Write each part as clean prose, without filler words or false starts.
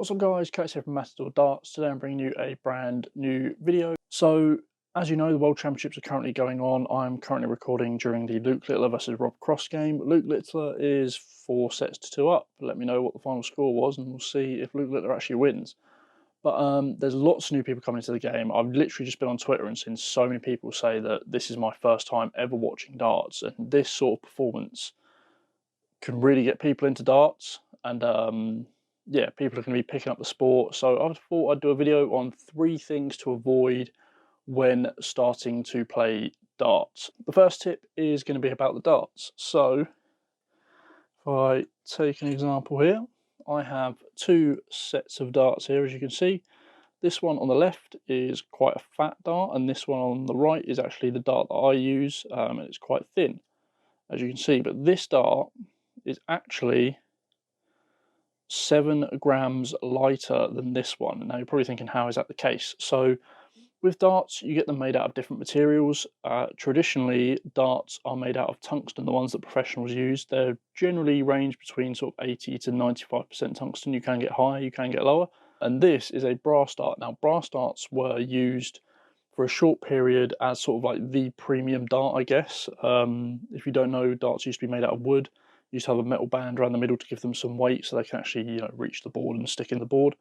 What's up guys, Curtis here from Matador Darts. Today I'm bringing you a brand new video. So, as you know, the World Championships are currently going on. I'm currently recording during the Luke Littler versus Rob Cross game. Luke Littler is 4 sets to 2 up. Let me know what the final score was and we'll see if Luke Littler actually wins. But there's lots of new people coming into the game. I've literally just been on Twitter and seen so many people say that this is my first time ever watching darts, and this sort of performance can really get people into darts. And yeah, people are going to be picking up the sport. So I thought I'd do a video on 3 things to avoid when starting to play darts. The first tip is going to be about the darts. So if I take an example here, I have 2 sets of darts here, as you can see. This one on the left is quite a fat dart, and this one on the right is actually the dart that I use, and it's quite thin, as you can see. But this dart is actually 7 grams lighter than this one. Now you're probably thinking, how is that the case? So with darts, you get them made out of different materials. Traditionally, darts are made out of tungsten, the ones that professionals use. They're generally range between sort of 80 to 95% tungsten. You can get higher, you can get lower. And this is a brass dart. Now, brass darts were used for a short period as sort of like the premium dart, I guess. If you don't know, darts used to be made out of wood. You used to have a metal band around the middle to give them some weight so they can actually, reach the board and stick in the board.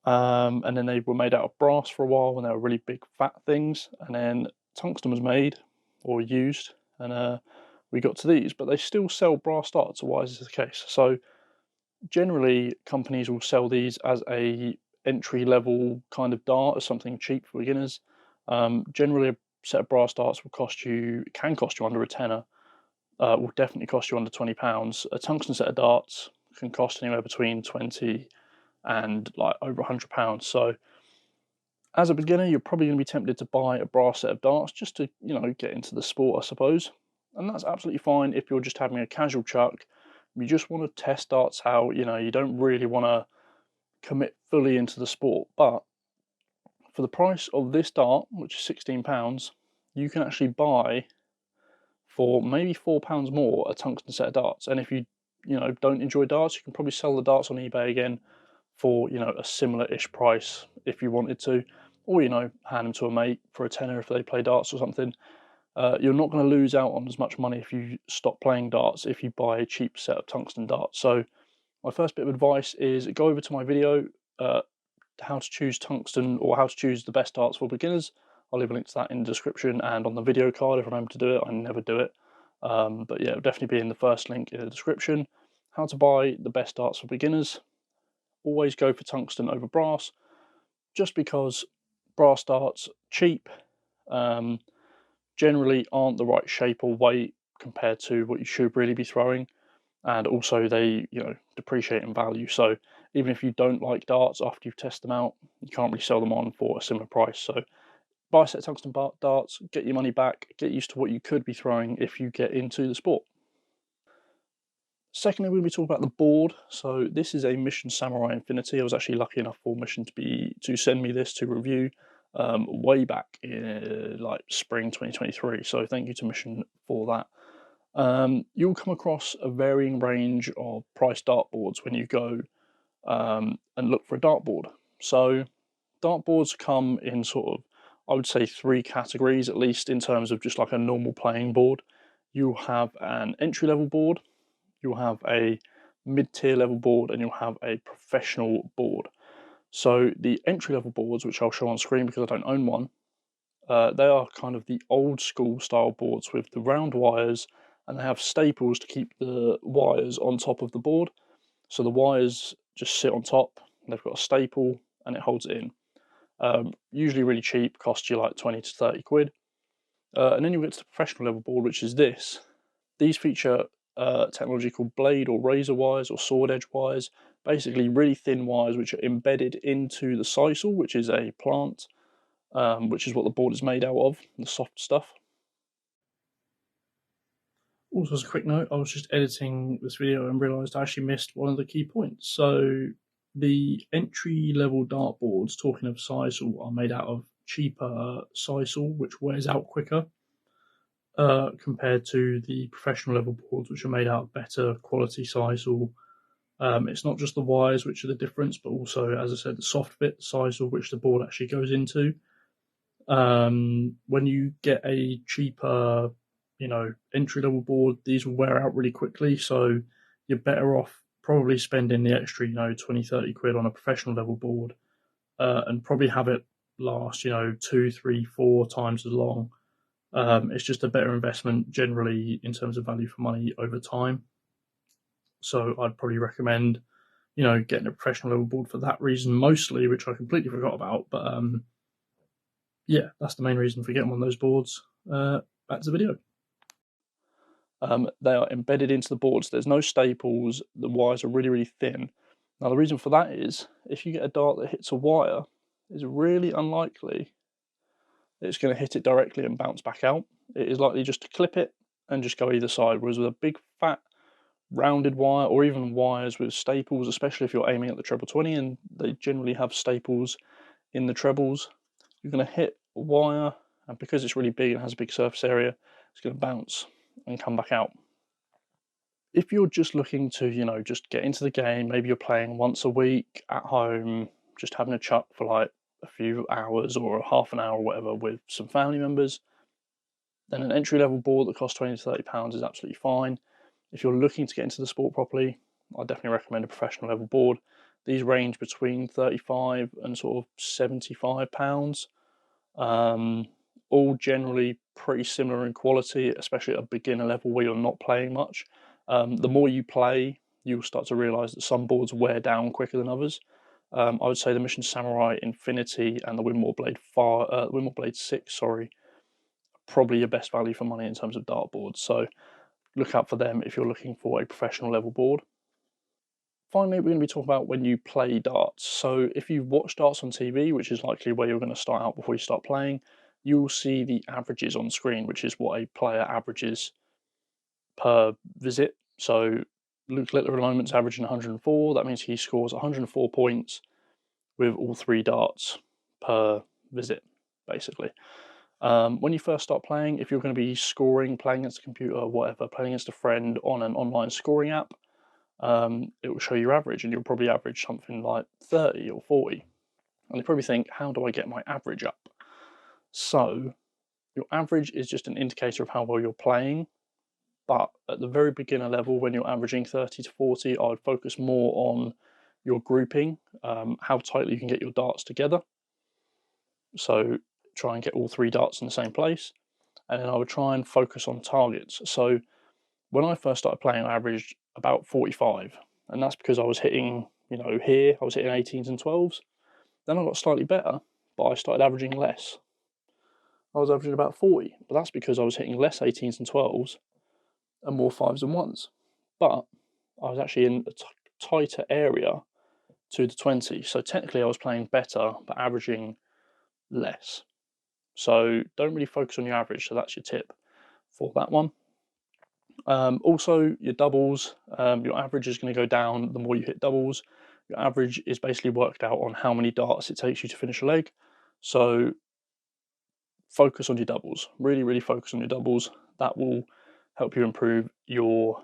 And then they were made out of brass for a while when they were really big fat things, and then tungsten was made or used, and we got to these. But they still sell brass darts. So why is this the case? So generally companies will sell these as a entry level kind of dart, as something cheap for beginners. Generally a set of brass darts can cost you under a tenner. Will definitely cost you under £20. A tungsten set of darts can cost anywhere between 20 and like over £100. So as a beginner, you're probably going to be tempted to buy a brass set of darts just to, get into the sport, I suppose. And that's absolutely fine if you're just having a casual chuck. You just want to test darts out, you don't really want to commit fully into the sport. But for the price of this dart, which is £16, you can actually buy for maybe £4 more a tungsten set of darts. And if you don't enjoy darts, you can probably sell the darts on eBay again for a similar-ish price if you wanted to, or hand them to a mate for a tenner if they play darts or something. You're not going to lose out on as much money if you stop playing darts if you buy a cheap set of tungsten darts. So my first bit of advice is go over to my video, how to choose tungsten, or how to choose the best darts for beginners. I'll leave a link to that in the description and on the video card if I remember to do it. I never do it, but yeah, it'll definitely be in the first link in the description. How to buy the best darts for beginners. Always go for tungsten over brass, just because brass darts, cheap, generally aren't the right shape or weight compared to what you should really be throwing, and also they depreciate in value. So even if you don't like darts after you've tested them out, you can't really sell them on for a similar price. So buy a set of tungsten darts, get your money back, get used to what you could be throwing if you get into the sport. Secondly, we'll be talking about the board. So this is a Mission Samurai Infinity. I was actually lucky enough for Mission to send me this to review way back in like spring 2023. So thank you to Mission for that. You'll come across a varying range of price dartboards when you go and look for a dartboard. So dartboards come in sort of, I would say, 3 categories, at least in terms of just like a normal playing board. You'll have an entry-level board, you'll have a mid-tier level board, and you'll have a professional board. So the entry-level boards, which I'll show on screen because I don't own one, they are kind of the old school style boards with the round wires, and they have staples to keep the wires on top of the board. So the wires just sit on top, and they've got a staple and it holds it in. Usually really cheap, costs you like 20 to 30 quid. And then you get to the professional level board, which is this. These feature technology called blade or razor wires or sword edge wires, basically really thin wires which are embedded into the sisal, which is a plant, which is what the board is made out of, the soft stuff. Also, as a quick note, I was just editing this video and realised I actually missed one of the key points. So the entry-level dartboards, talking of sisal, are made out of cheaper sisal, which wears out quicker, compared to the professional level boards, which are made out of better quality sisal, It's not just the wires which are the difference, but also, as I said, the soft bit, the size of which the board actually goes into. When you get a cheaper, entry-level board, these will wear out really quickly, so you're better off probably spending the extra, 20, 30 quid on a professional level board, and probably have it last, 2, 3, 4 times as long. It's just a better investment generally in terms of value for money over time. So I'd probably recommend, getting a professional level board for that reason mostly, which I completely forgot about. But yeah, that's the main reason for getting one of those boards. Back to the video. They are embedded into the boards. There's no staples. The wires are really, really thin. Now, the reason for that is if you get a dart that hits a wire, it's really unlikely that it's going to hit it directly and bounce back out. It is likely just to clip it and just go either side. Whereas with a big, fat, rounded wire, or even wires with staples, especially if you're aiming at the treble 20, and they generally have staples in the trebles, you're going to hit a wire, and because it's really big and has a big surface area, it's going to bounce and come back out. If you're just looking to, just get into the game, maybe you're playing once a week at home, just having a chuck for like a few hours or half an hour or whatever with some family members, then an entry-level board that costs 20 to 30 pounds is absolutely fine. If you're looking to get into the sport properly, I definitely recommend a professional level board. These range between 35 and sort of 75 pounds. All generally pretty similar in quality, especially at a beginner level where you're not playing much. The more you play, you'll start to realise that some boards wear down quicker than others. I would say the Mission Samurai Infinity and the Winmore Blade 6, probably your best value for money in terms of dart boards. So look out for them if you're looking for a professional level board. Finally, we're going to be talking about when you play darts. So if you watch darts on TV, which is likely where you're going to start out before you start playing, you'll see the averages on screen, which is what a player averages per visit. So Luke Littler at the moment's averaging 104. That means he scores 104 points with all 3 darts per visit, basically. When you first start playing, if you're going to be scoring, playing against a computer, or whatever, playing against a friend on an online scoring app, it will show your average, and you'll probably average something like 30 or 40. And you probably think, how do I get my average up? So your average is just an indicator of how well you're playing. But at the very beginner level, when you're averaging 30 to 40, I would focus more on your grouping, how tightly you can get your darts together. So try and get all 3 darts in the same place. And then I would try and focus on targets. So when I first started playing, I averaged about 45. And that's because I was hitting, here, I was hitting 18s and 12s. Then I got slightly better, but I started averaging less. I was averaging about 40, but that's because I was hitting less 18s and 12s and more 5s and 1s. But I was actually in a tighter area to the 20. So technically I was playing better, but averaging less. So don't really focus on your average. So that's your tip for that one. Also, your doubles, your average is going to go down the more you hit doubles. Your average is basically worked out on how many darts it takes you to finish a leg. So focus on your doubles. Really, really focus on your doubles. That will help you improve your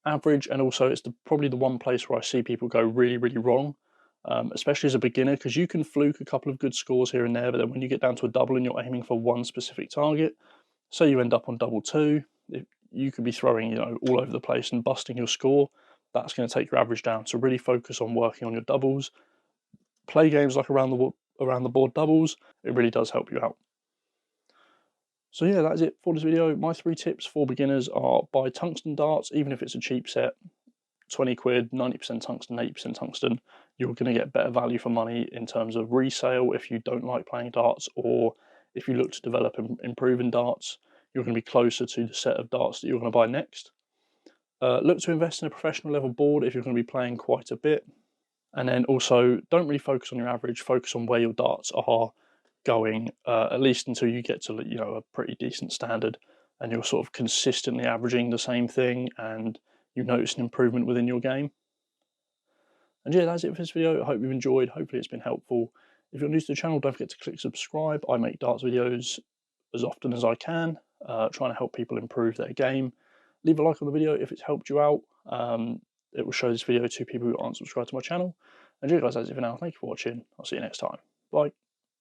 average. And also, it's probably the one place where I see people go really, really wrong, especially as a beginner, because you can fluke a couple of good scores here and there, but then when you get down to a double and you're aiming for one specific target, so you end up on double 2, you could be throwing, all over the place and busting your score. That's going to take your average down. So really focus on working on your doubles. Play games like around the board doubles. It really does help you out. So yeah, that's it for this video. My 3 tips for beginners are: buy tungsten darts, even if it's a cheap set, 20 quid, 90% tungsten, 80% tungsten. You're going to get better value for money in terms of resale if you don't like playing darts, or if you look to develop and improve in darts, you're going to be closer to the set of darts that you're going to buy next. Look to invest in a professional level board if you're going to be playing quite a bit. And then also, don't really focus on your average, focus on where your darts are going, at least until you get to a pretty decent standard and you're sort of consistently averaging the same thing and you notice an improvement within your game. And yeah, that's it for this video. I hope you've enjoyed. Hopefully it's been helpful. If you're new to the channel, don't forget to click subscribe. I make darts videos as often as I can, trying to help people improve their game. Leave a like on the video if it's helped you out. it will show this video to people who aren't subscribed to my channel. And you guys, that's it for now. Thank you for watching. I'll see you next time. Bye.